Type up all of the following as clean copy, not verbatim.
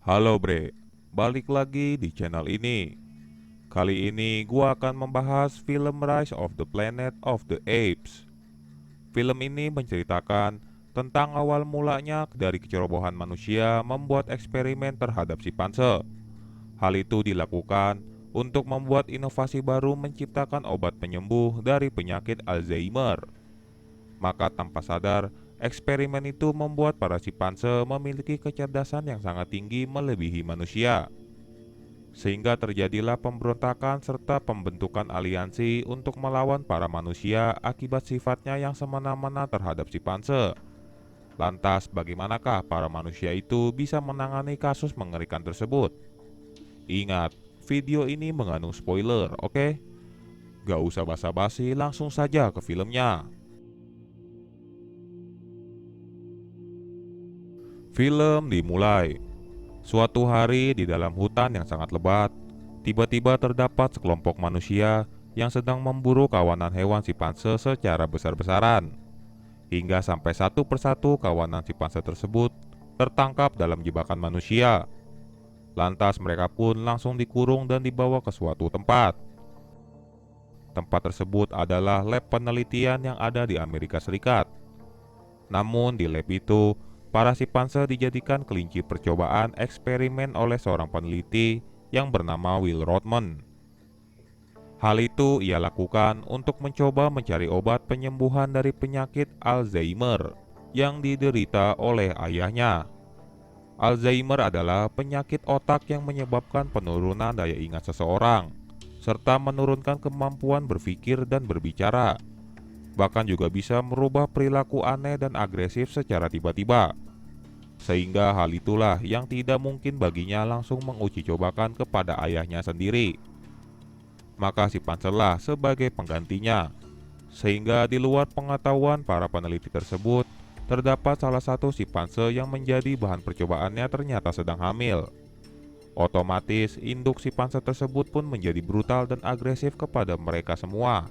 Halo bre, balik lagi di channel ini. Kali ini gua akan membahas film Rise of the Planet of the Apes. Film ini menceritakan tentang awal mulanya dari kecerobohan manusia membuat eksperimen terhadap simpanse. Hal itu dilakukan untuk membuat inovasi baru menciptakan obat penyembuh dari penyakit Alzheimer. Maka tanpa sadar, eksperimen itu membuat para simpanse memiliki kecerdasan yang sangat tinggi melebihi manusia. Sehingga terjadilah pemberontakan serta pembentukan aliansi untuk melawan para manusia akibat sifatnya yang semena-mena terhadap simpanse. Lantas bagaimanakah para manusia itu bisa menangani kasus mengerikan tersebut? Ingat, video ini mengandung spoiler, oke? Gak usah basa-basi, langsung saja ke filmnya. Film dimulai. Suatu hari di dalam hutan yang sangat lebat, tiba-tiba terdapat sekelompok manusia yang sedang memburu kawanan hewan simpanse secara besar-besaran. Hingga sampai satu persatu kawanan simpanse tersebut tertangkap dalam jebakan manusia. Lantas mereka pun langsung dikurung dan dibawa ke suatu tempat. Tempat tersebut adalah lab penelitian yang ada di Amerika Serikat. Namun di lab itu, para simpanse dijadikan kelinci percobaan eksperimen oleh seorang peneliti yang bernama Will Rodman. Hal itu ia lakukan untuk mencoba mencari obat penyembuhan dari penyakit Alzheimer yang diderita oleh ayahnya. Alzheimer adalah penyakit otak yang menyebabkan penurunan daya ingat seseorang, serta menurunkan kemampuan berpikir dan berbicara. Bahkan juga bisa merubah perilaku aneh dan agresif secara tiba-tiba. Sehingga hal itulah yang tidak mungkin baginya langsung menguji cobakan kepada ayahnya sendiri. Maka si Panselah sebagai penggantinya. Sehingga di luar pengetahuan para peneliti tersebut, terdapat salah satu simpanse yang menjadi bahan percobaannya ternyata sedang hamil. Otomatis induk simpanse tersebut pun menjadi brutal dan agresif kepada mereka semua.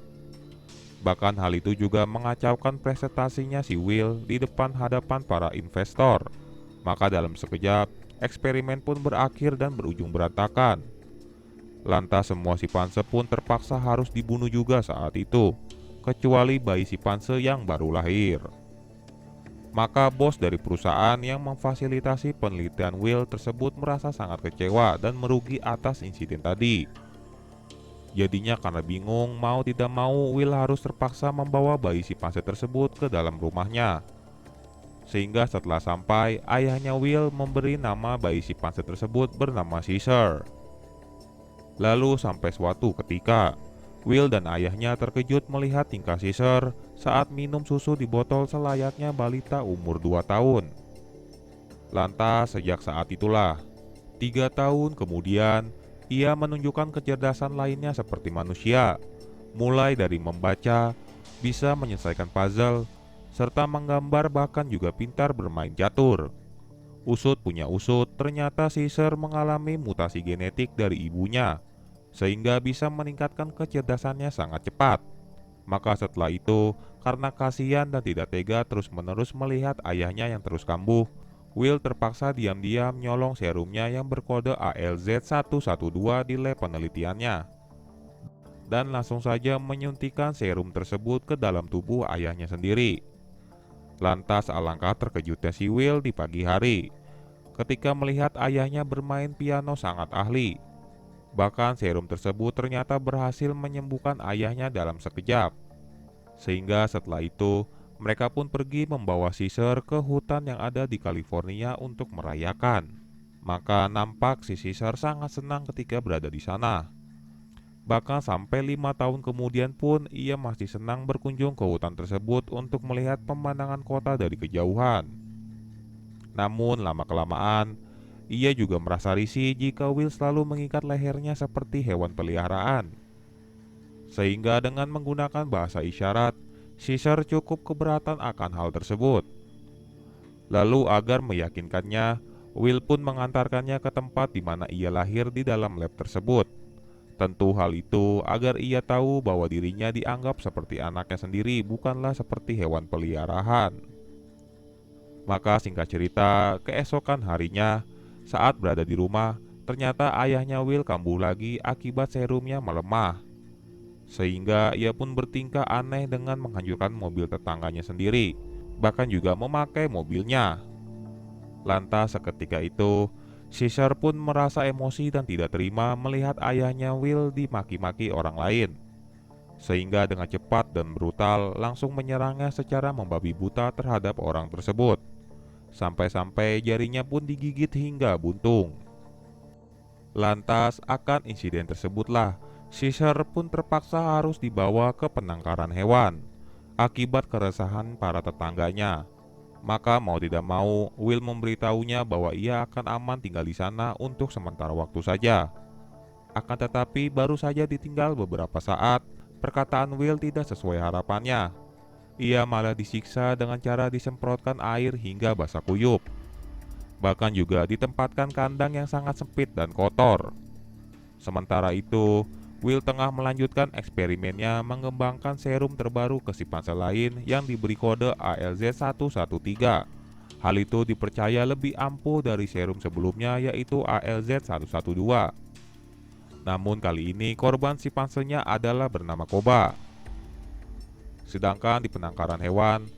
Bahkan hal itu juga mengacaukan presentasinya si Will di depan hadapan para investor. Maka dalam sekejap, eksperimen pun berakhir dan berujung berantakan. Lantas semua simpanse pun terpaksa harus dibunuh juga saat itu, kecuali bayi simpanse yang baru lahir. Maka bos dari perusahaan yang memfasilitasi penelitian Will tersebut merasa sangat kecewa dan merugi atas insiden tadi. Jadinya karena bingung mau tidak mau Will harus terpaksa membawa bayi simpanse tersebut ke dalam rumahnya. Sehingga setelah sampai, ayahnya Will memberi nama bayi simpanse tersebut bernama Caesar. Lalu sampai suatu ketika, Will dan ayahnya terkejut melihat tingkah Caesar saat minum susu di botol selayaknya balita umur 2 tahun. Lantas sejak saat itulah, 3 tahun kemudian, ia menunjukkan kecerdasan lainnya seperti manusia, mulai dari membaca, bisa menyelesaikan puzzle, serta menggambar bahkan juga pintar bermain catur. Usut punya usut, ternyata Caesar mengalami mutasi genetik dari ibunya, sehingga bisa meningkatkan kecerdasannya sangat cepat. Maka setelah itu, karena kasihan dan tidak tega terus-menerus melihat ayahnya yang terus kambuh, Will terpaksa diam-diam nyolong serumnya yang berkode ALZ112 di lab penelitiannya. Dan langsung saja menyuntikkan serum tersebut ke dalam tubuh ayahnya sendiri. Lantas alangkah terkejutnya si Will di pagi hari ketika melihat ayahnya bermain piano sangat ahli. Bahkan serum tersebut ternyata berhasil menyembuhkan ayahnya dalam sekejap. Sehingga setelah itu, mereka pun pergi membawa Caesar ke hutan yang ada di California untuk merayakan. Maka nampak si Caesar sangat senang ketika berada di sana. Bahkan sampai 5 tahun kemudian pun ia masih senang berkunjung ke hutan tersebut untuk melihat pemandangan kota dari kejauhan. Namun lama-kelamaan, ia juga merasa risih jika Will selalu mengikat lehernya seperti hewan peliharaan. Sehingga dengan menggunakan bahasa isyarat, Caesar cukup keberatan akan hal tersebut. Lalu agar meyakinkannya, Will pun mengantarkannya ke tempat di mana ia lahir di dalam lab tersebut. Tentu hal itu agar ia tahu bahwa dirinya dianggap seperti anaknya sendiri, bukanlah seperti hewan peliharaan. Maka singkat cerita, keesokan harinya, Saat berada di rumah, ternyata ayahnya Will kambuh lagi akibat serumnya melemah. Sehingga ia pun bertingkah aneh dengan menghancurkan mobil tetangganya sendiri, bahkan juga memakai mobilnya. Lantas seketika itu, Caesar pun merasa emosi dan tidak terima melihat ayahnya Will dimaki-maki orang lain. Sehingga dengan cepat dan brutal langsung menyerangnya secara membabi buta terhadap orang tersebut. Sampai-sampai jarinya pun digigit hingga buntung. Lantas akan insiden tersebutlah, Caesar pun terpaksa harus dibawa ke penangkaran hewan akibat keresahan para tetangganya. Maka mau tidak mau, Will memberitahunya bahwa ia akan aman tinggal di sana untuk sementara waktu saja. Akan tetapi baru saja ditinggal beberapa saat, perkataan Will tidak sesuai harapannya. Ia malah disiksa dengan cara disemprotkan air hingga basah kuyup. Bahkan juga ditempatkan kandang yang sangat sempit dan kotor. Sementara itu, Will tengah melanjutkan eksperimennya mengembangkan serum terbaru ke simpanse lain yang diberi kode ALZ113. Hal itu dipercaya lebih ampuh dari serum sebelumnya yaitu ALZ112. Namun kali ini korban simpansenya adalah bernama Koba. Sedangkan di penangkaran hewan,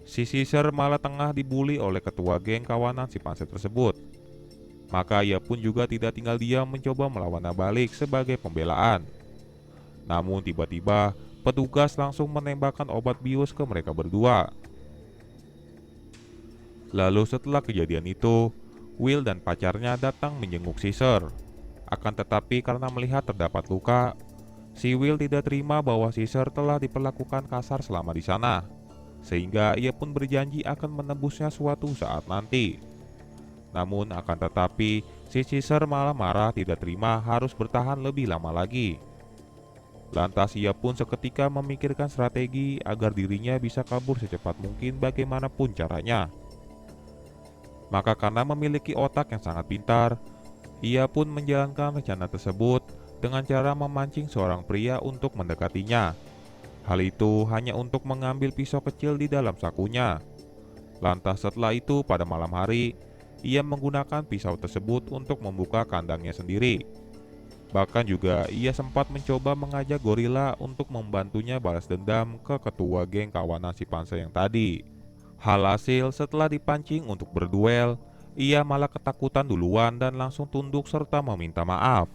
si Caesar malah tengah dibully oleh ketua geng kawanan simpanse tersebut. Maka ia pun juga tidak tinggal diam mencoba melawannya balik sebagai pembelaan. Namun tiba-tiba petugas langsung menembakkan obat bius ke mereka berdua. Lalu setelah kejadian itu, Will dan pacarnya datang menjenguk Caesar. Akan tetapi karena melihat terdapat luka, si Will tidak terima bahwa Caesar telah diperlakukan kasar selama di sana. Sehingga ia pun berjanji akan menebusnya suatu saat nanti. Namun akan tetapi si Caesar malah marah tidak terima harus bertahan lebih lama lagi. Lantas ia pun seketika memikirkan strategi agar dirinya bisa kabur secepat mungkin bagaimanapun caranya. Maka karena memiliki otak yang sangat pintar, ia pun menjalankan rencana tersebut dengan cara memancing seorang pria untuk mendekatinya. Hal itu hanya untuk mengambil pisau kecil di dalam sakunya. Lantas setelah itu pada malam hari, ia menggunakan pisau tersebut untuk membuka kandangnya sendiri. Bahkan juga ia sempat mencoba mengajak gorila untuk membantunya balas dendam ke ketua geng kawanan simpanse yang tadi. Alhasil setelah dipancing untuk berduel, ia malah ketakutan duluan dan langsung tunduk serta meminta maaf.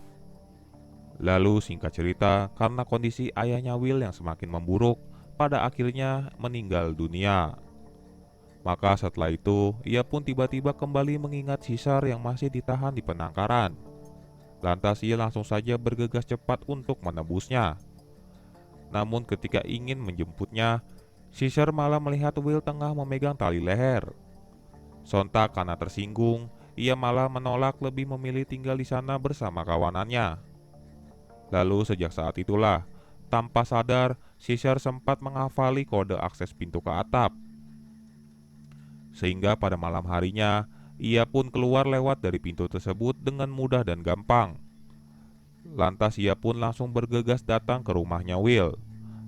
Lalu singkat cerita, karena kondisi ayahnya Will yang semakin memburuk, pada akhirnya meninggal dunia. Maka setelah itu, ia pun tiba-tiba kembali mengingat Caesar yang masih ditahan di penangkaran. Lantas ia langsung saja bergegas cepat untuk menebusnya. Namun ketika ingin menjemputnya, Caesar malah melihat Will tengah memegang tali leher. Sontak karena tersinggung, ia malah menolak lebih memilih tinggal di sana bersama kawanannya. Lalu sejak saat itulah, tanpa sadar, Caesar sempat menghafali kode akses pintu ke atap. Sehingga pada malam harinya, ia pun keluar lewat dari pintu tersebut dengan mudah dan gampang. Lantas ia pun langsung bergegas datang ke rumahnya Will.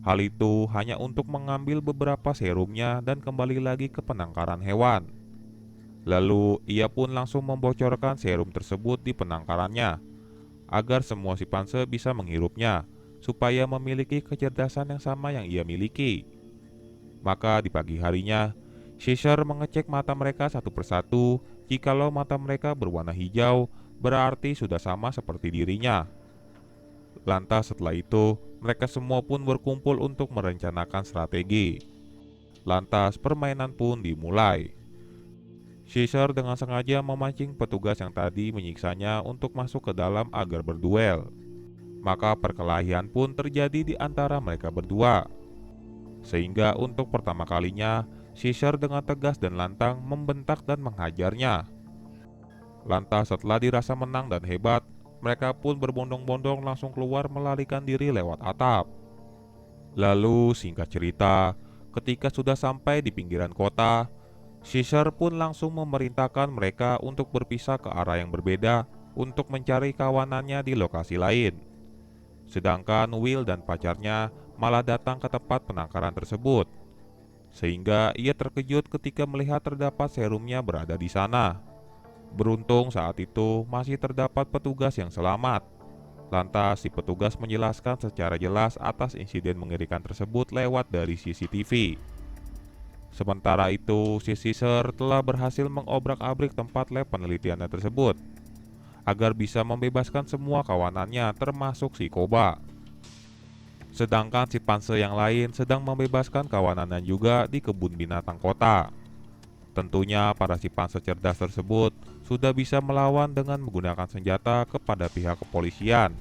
Hal itu hanya untuk mengambil beberapa serumnya dan kembali lagi ke penangkaran hewan. Lalu ia pun langsung membocorkan serum tersebut di penangkarannya, agar semua simpanse bisa menghirupnya, supaya memiliki kecerdasan yang sama yang ia miliki. Maka di pagi harinya, Caesar mengecek mata mereka satu persatu. Jikalau mata mereka berwarna hijau, berarti sudah sama seperti dirinya. Lantas setelah itu, mereka semua pun berkumpul untuk merencanakan strategi. Lantas permainan pun dimulai. Caesar dengan sengaja memancing petugas yang tadi menyiksanya untuk masuk ke dalam agar berduel. Maka perkelahian pun terjadi di antara mereka berdua. Sehingga untuk pertama kalinya, Caesar dengan tegas dan lantang membentak dan menghajarnya. Lantas setelah dirasa menang dan hebat, mereka pun berbondong-bondong langsung keluar melarikan diri lewat atap. Lalu singkat cerita, ketika sudah sampai di pinggiran kota, Caesar pun langsung memerintahkan mereka untuk berpisah ke arah yang berbeda untuk mencari kawanannya di lokasi lain. Sedangkan Will dan pacarnya malah datang ke tempat penangkaran tersebut. Sehingga ia terkejut ketika melihat terdapat serumnya berada di sana. Beruntung saat itu masih terdapat petugas yang selamat. Lantas si petugas menjelaskan secara jelas atas insiden mengerikan tersebut lewat dari CCTV. Sementara itu, si Caesar telah berhasil mengobrak-abrik tempat lab penelitiannya tersebut agar bisa membebaskan semua kawanannya termasuk si Koba. Sedangkan si Panse yang lain sedang membebaskan kawanannya juga di kebun binatang kota. Tentunya para si Panse cerdas tersebut sudah bisa melawan dengan menggunakan senjata kepada pihak kepolisian.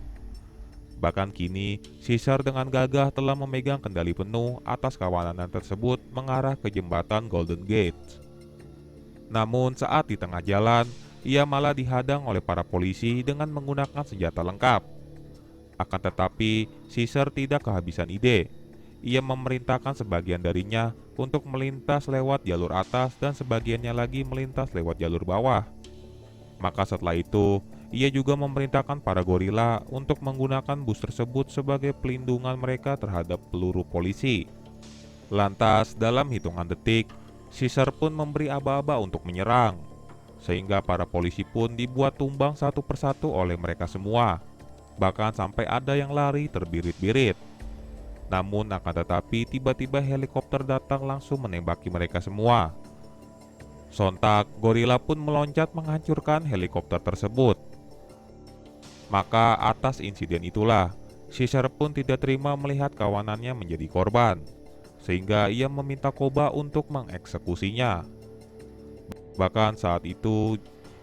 Bahkan kini, Caesar dengan gagah telah memegang kendali penuh atas kawanannya tersebut mengarah ke jembatan Golden Gate. Namun saat di tengah jalan, ia malah dihadang oleh para polisi dengan menggunakan senjata lengkap. Akan tetapi, Caesar tidak kehabisan ide. Ia memerintahkan sebagian darinya untuk melintas lewat jalur atas dan sebagiannya lagi melintas lewat jalur bawah. Maka setelah itu, ia juga memerintahkan para gorila untuk menggunakan bus tersebut sebagai pelindungan mereka terhadap peluru polisi. Lantas, dalam hitungan detik, Caesar pun memberi aba-aba untuk menyerang, sehingga para polisi pun dibuat tumbang satu persatu oleh mereka semua. Bahkan sampai ada yang lari terbirit-birit. Namun akan tetapi tiba-tiba helikopter datang langsung menembaki mereka semua. Sontak, gorila pun meloncat menghancurkan helikopter tersebut. Maka atas insiden itulah, Caesar pun tidak terima melihat kawanannya menjadi korban, sehingga ia meminta Koba untuk mengeksekusinya. Bahkan saat itu,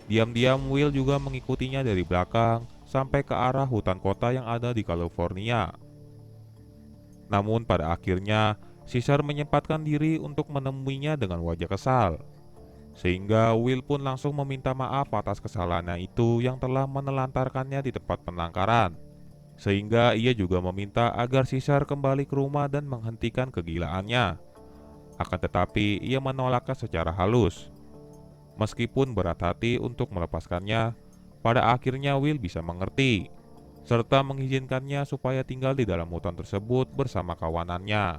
diam-diam Will juga mengikutinya dari belakang sampai ke arah hutan kota yang ada di California. Namun pada akhirnya, Caesar menyempatkan diri untuk menemuinya dengan wajah kesal. Sehingga Will pun langsung meminta maaf atas kesalahannya itu yang telah menelantarkannya di tempat penangkaran. Sehingga ia juga meminta agar Caesar kembali ke rumah dan menghentikan kegilaannya. Akan tetapi ia menolaknya secara halus. Meskipun berat hati untuk melepaskannya, pada akhirnya Will bisa mengerti serta mengizinkannya supaya tinggal di dalam hutan tersebut bersama kawanannya.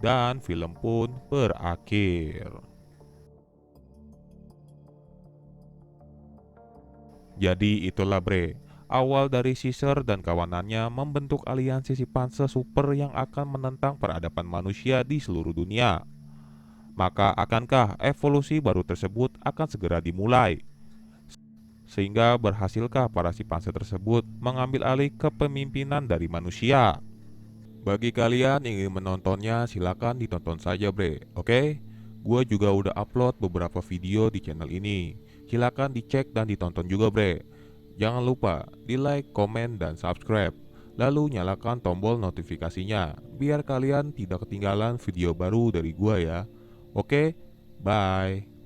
Dan film pun berakhir. Jadi itulah bre, awal dari Caesar dan kawanannya membentuk aliansi Chimpanzee super yang akan menentang peradaban manusia di seluruh dunia. Maka akankah evolusi baru tersebut akan segera dimulai? Sehingga berhasilkah para Chimpanzee tersebut mengambil alih kepemimpinan dari manusia? Bagi kalian yang ingin menontonnya silakan ditonton saja bre, oke? Gua juga udah upload beberapa video di channel ini. Silakan dicek dan ditonton juga bre. Jangan lupa di like, komen, dan subscribe. Lalu nyalakan tombol notifikasinya biar kalian tidak ketinggalan video baru dari gua ya. Oke, bye.